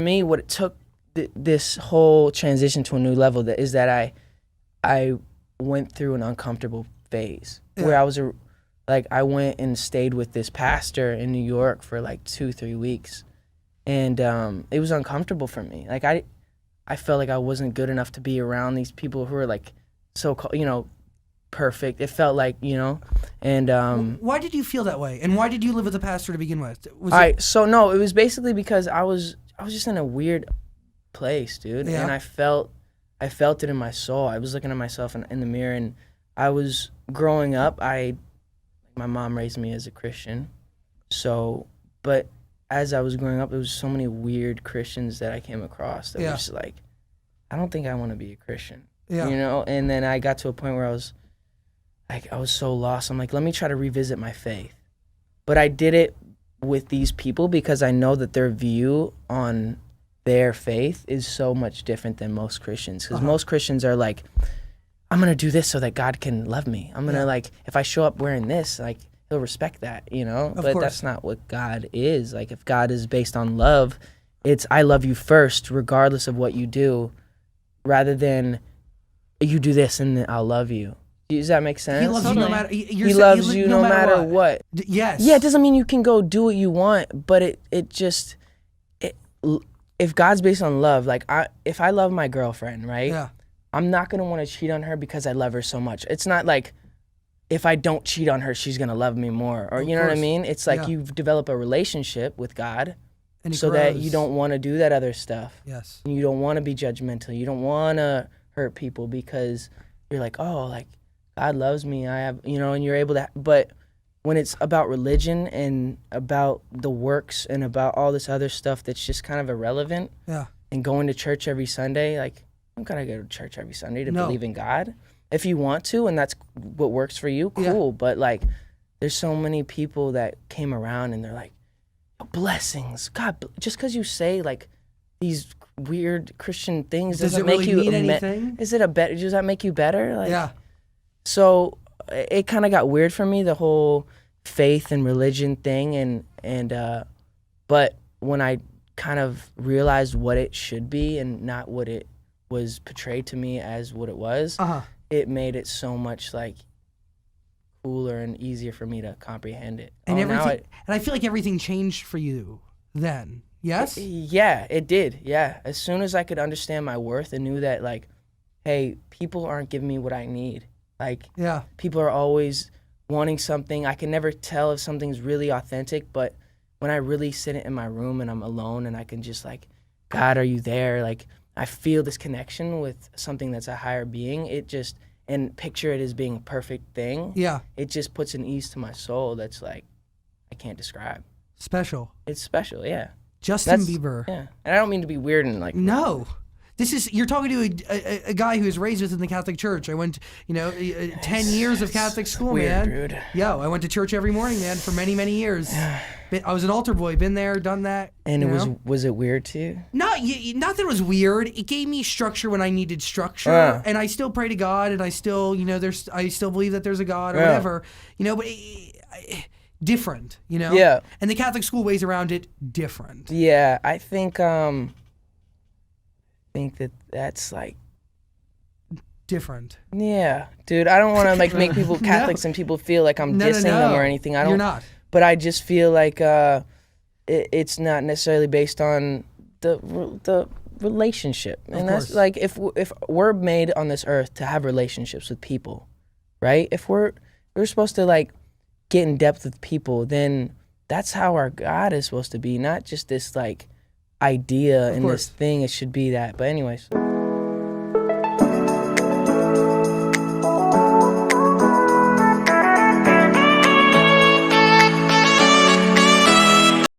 me, what it took this whole transition to a new level is that I went through an uncomfortable phase where I went and stayed with this pastor in New York for like 2-3 weeks, and it was uncomfortable for me. Like I felt like I wasn't good enough to be around these people who are like perfect. It felt like, and why did you feel that way, and why did you live with a pastor to begin with? So no, it was basically because I was just in a weird place, dude, and I felt it in my soul. I was looking at myself in the mirror, and I was growing up. My mom raised me as a Christian, but as I was growing up, there was so many weird Christians that I came across that was just like, I don't think I want to be a Christian, and then I got to a point where I was so lost. I'm like, let me try to revisit my faith. But I did it with these people because I know that their view on their faith is so much different than most Christians. Because most Christians are like, I'm going to do this so that God can love me. I'm going to like, if I show up wearing this, like, he'll respect that, But that's not what God is. Like, if God is based on love, it's I love you first, regardless of what you do, rather than you do this and then I'll love you. Does that make sense? He loves you no matter. He loves you no matter what. Yes. Yeah, it doesn't mean you can go do what you want, but if God's based on love, like if I love my girlfriend, right? Yeah. I'm not gonna want to cheat on her because I love her so much. It's not like if I don't cheat on her, she's gonna love me more, or you know what I mean? It's like you develop a relationship with God, and so that you don't want to do that other stuff. Yes. You don't want to be judgmental. You don't want to hurt people because you're like, oh, like God loves me. I have, and you're able to. But when it's about religion and about the works and about all this other stuff that's just kind of irrelevant, and going to church every Sunday, like, I'm gonna go to church every Sunday to believe in God. If you want to, and that's what works for you, cool. Yeah. But like, there's so many people that came around and they're like, blessings, God. Just because you say like these weird Christian things doesn't make you mean anything. Does that make you better? Like, yeah. So it kind of got weird for me, the whole faith and religion thing, but when I kind of realized what it should be and not what it was portrayed to me as what it was, it made it so much like cooler and easier for me to comprehend it. And and I feel like everything changed for you then. Yes? Yeah, it did. Yeah. As soon as I could understand my worth and knew that, like, hey, people aren't giving me what I need. Like, people are always wanting something. I can never tell if something's really authentic, but when I really sit in my room and I'm alone and I can just like, God, are you there? Like, I feel this connection with something that's a higher being. And picture it as being a perfect thing. Yeah. It just puts an ease to my soul that's like, I can't describe. Special. It's special, yeah. Justin Bieber. Yeah. And I don't mean to be weird and like. No. You're talking to a guy who was raised within the Catholic Church. I went, 10 years of Catholic school, weird, man. Dude. Yo, I went to church every morning, man, for many, many years. I was an altar boy, been there, done that. And was it weird to you? Not that it was weird. It gave me structure when I needed structure, and I still pray to God, and I still, I still believe that there's a God or whatever, but different, Yeah. And the Catholic school ways around it different. Yeah, I think that's like different. Yeah, dude. I don't want to like make people Catholics and people feel like I'm dissing them or anything. You're not. But I just feel like it's not necessarily based on the relationship, and that's like if we're made on this earth to have relationships with people, right? If we're supposed to like get in depth with people, then that's how our God is supposed to be, not just this like idea and this thing. It should be that. But anyways.